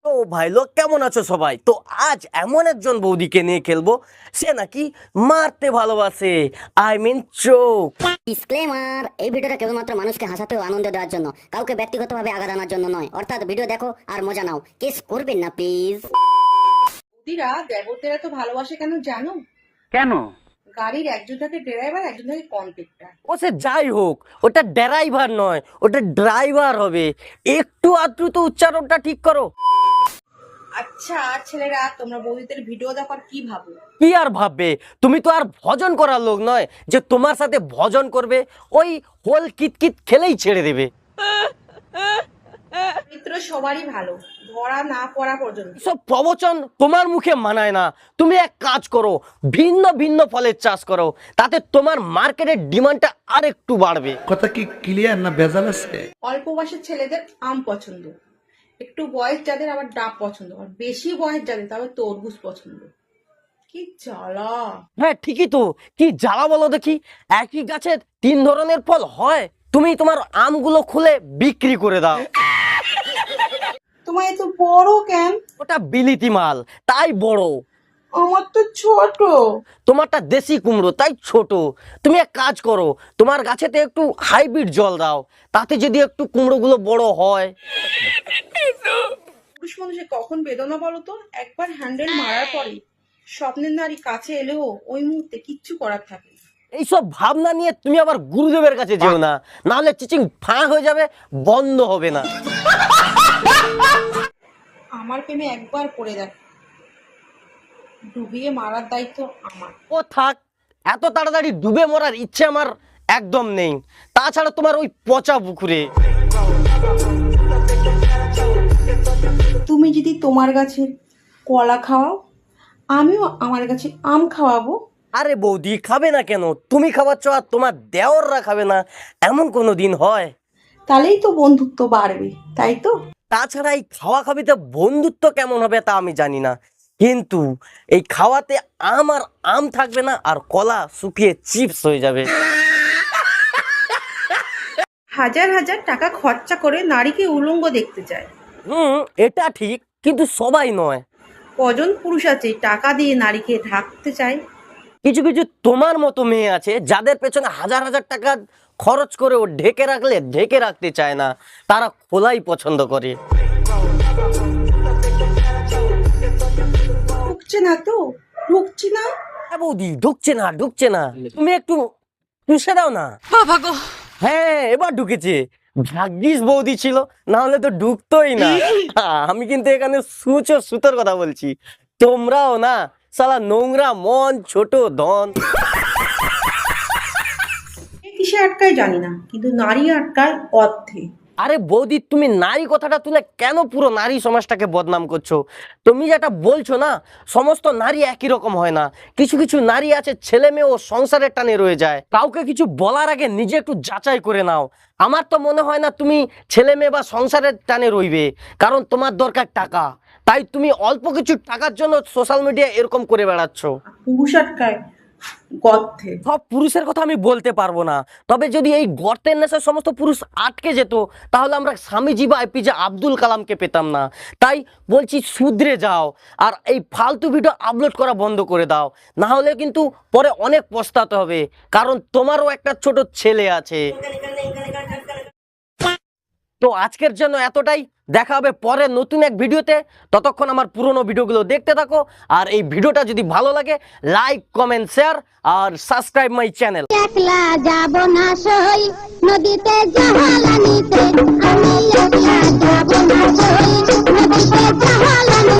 তো ভাই লোক কেমন আছো সবাই? তো আজ এমন একজন বৌদিকে নিয়ে খেলবো, সে নাকি মারতে ভালোবাসে, আই মিন চোখ। ডিসক্লেমার, এই ভিডিওটা কেবলমাত্র মানুষকে হাসাতে ও আনন্দ দেওয়ার জন্য, কাউকে ব্যক্তিগতভাবে আঘাত আনার জন্য নয়। অর্থাৎ ভিডিও দেখো আর মজা নাও, কেস করবেন না প্লিজ। বৌদিরা দেবতেরা তো ভালোবাসে কেন জানো? কেন? গাড়ির একজন থাকে ড্রাইভার, একজন থাকে কন্ট্রাক্টর। ও সে যাই হোক, ওটা ড্রাইভার নয়, ওটা ড্রাইভার হবে। একটু আধটু তো উচ্চারণটা ঠিক করো। আচ্ছা ছেলেরা, তোমরা বৌদিদের ভিডিও দেখার কি ভাবো? কি আর ভাববে, তুমি তো আর ভজন করার লোক নয় যে তোমার সাথে ভজন করবে, ওই হোল কিতকিত খেলেই ছেড়ে দেবে। মিত্র সবারই ভালো, ধরা না পড়া পর্যন্ত। সব প্রবচন তোমার মুখে মানায় না। তুমি এক কাজ করো, ভিন্ন ভিন্ন ফলের চাষ করো, তাতে তোমার মার্কেটের ডিমান্ডটা আর একটু বাড়বে। কথা কি ক্লিয়ার না ভেজাল আছে? অল্প বয়সের ছেলেদের আম পছন্দ, একটু বয়স যাদের আবার ডাব পছন্দ, আর বেশি বয়স যাদের তবে তরমুজ পছন্দ। কি জ্বালা! হ্যাঁ ঠিকই তো, কি জ্বালা বলো দেখি। একই গাছের তিন ধরনের ফল হয়, তুমি তোমার আমগুলো খুলে বিক্রি করে দাও। তোমার এত বড় কেন? ওটা বিলিতি মাল, তাই বড়। আমার তো ছোট। তোমারটা দেশি কুমড়ো, তাই ছোট। তুমি এক কাজ করো, তোমার গাছেতে একটু হাইব্রিড জল দাও, তাতে যদি একটু কুমড়োগুলো বড় হয়। পুরুষ মানুষে কখন বেদনা বলো তো? একবার হ্যান্ডেল মারার পরে স্বপ্নের নারী কাছে এলেও ওই মুহূর্তে কিচ্ছু করার থাকে না। এইসব ভাবনা নিয়ে তুমি আবার গুরুদেবের কাছে যেও না, নাহলে চিচিং ফাঁ হয়ে যাবে, বন্ধ হবে না। আমার প্রেমে একবার পড়ে দেখ, ডুবিয়ে মারার দায়িত্ব আমার। ও থাক, এত তাড়াতাড়ি ডুবে মরার ইচ্ছে আমার একদম নেই। তাছাড়া তোমার ওই পচা পুকুরে। তুমি যদি তোমার গাছের কলা খাওয়াও, আমিও আমার গাছে আম খাওয়াবো। আরে বৌদি, খাবে না কেন? তুমি খাওয়াচ্ছ আর তোমার দেওররা খাবে না, এমন কোনো দিন হয়? তাহলেই তো বন্ধুত্ব বাড়বে, তাই তো? তাছাড়া এই খাওয়া খাবিতে বন্ধুত্ব কেমন হবে তা আমি জানি না, কিন্তু এই খাওয়াতে আম আর আম থাকবে না, আর কলা শুকিয়ে চিপস হয়ে যাবে। হাজার হাজার টাকা খরচা করে নারীকে উলঙ্গ দেখতে চায়। এটা ঠিক, কিন্তু সবাই নয়। কজন পুরুষ আছে টাকা দিয়ে নারীকে ঢাকতে চায়? কিছু কিছু তোমার মতো মেয়ে আছে যাদের পেছনে হাজার হাজার টাকা খরচ করেও ঢেকে রাখলে ঢেকে রাখতে চায় না, তারা খোলাই পছন্দ করে। ঢুকছে না তো, ঢুকছি না। হ্যাঁ বৌদি, ঢুকছে না ঢুকছে না, তুমি একটু চুষে দাও না। হ্যাঁ এবার ঢুকেছে, ভাগ্যিস বৌদি ছিল, না হলে তো ঢুকতোই না। আমি কিন্তু এখানে সুচ ও সুতোর কথা বলছি, তোমরাও না সালা নোংরা মন, ছোট ধন। কিসে আটকায় জানি না, কিন্তু নারী আটকায় অর্থে। আরে বৌদি, তুমি নারী কথাটা তুলে কেন পুরো নারী সমাজটাকে বদনাম করছো? তুমি যেটা বলছো না, সমস্ত নারী একই রকম হয় না। কিছু কিছু নারী আছে ছেলে মেয়ে ও সংসারের টানে রয়ে যায়। কাউকে কিছু বলার আগে নিজে একটু যাচাই করে নাও। আমার তো মনে হয় না তুমি ছেলে মেয়ে বা সংসারের টানে রইবে, কারণ তোমার দরকার টাকা, তাই তুমি অল্প কিছু টাকার জন্য সোশ্যাল মিডিয়া এরকম করে বেড়াচ্ছ। পুরুষ আটকায় গর্তে। সব পুরুষের কথা আমি বলতে পারবো না, তবে যদি এই গর্তের নেশায় সমস্ত পুরুষ আটকে যেত, তাহলে আমরা স্বামীজি বা এপিজে আব্দুল কালামকে পেতাম না। তাই বলছি, শুধরে যাও আর এই ফালতু ভিডিও আপলোড করা বন্ধ করে দাও, না হলে কিন্তু পরে অনেক পস্তাতে হবে, কারণ তোমারও একটা ছোট ছেলে আছে। তো আজকের জন্য এতটাই, দেখা হবে পরের নতুন এক ভিডিওতে। ততক্ষণ আমার পুরনো ভিডিওগুলো দেখতে থাকো, আর এই ভিডিওটা যদি ভালো লাগে লাইক কমেন্ট শেয়ার আর সাবস্ক্রাইব মাই চ্যানেল। একলা যাব না সই নদীতে জাহালানিতে।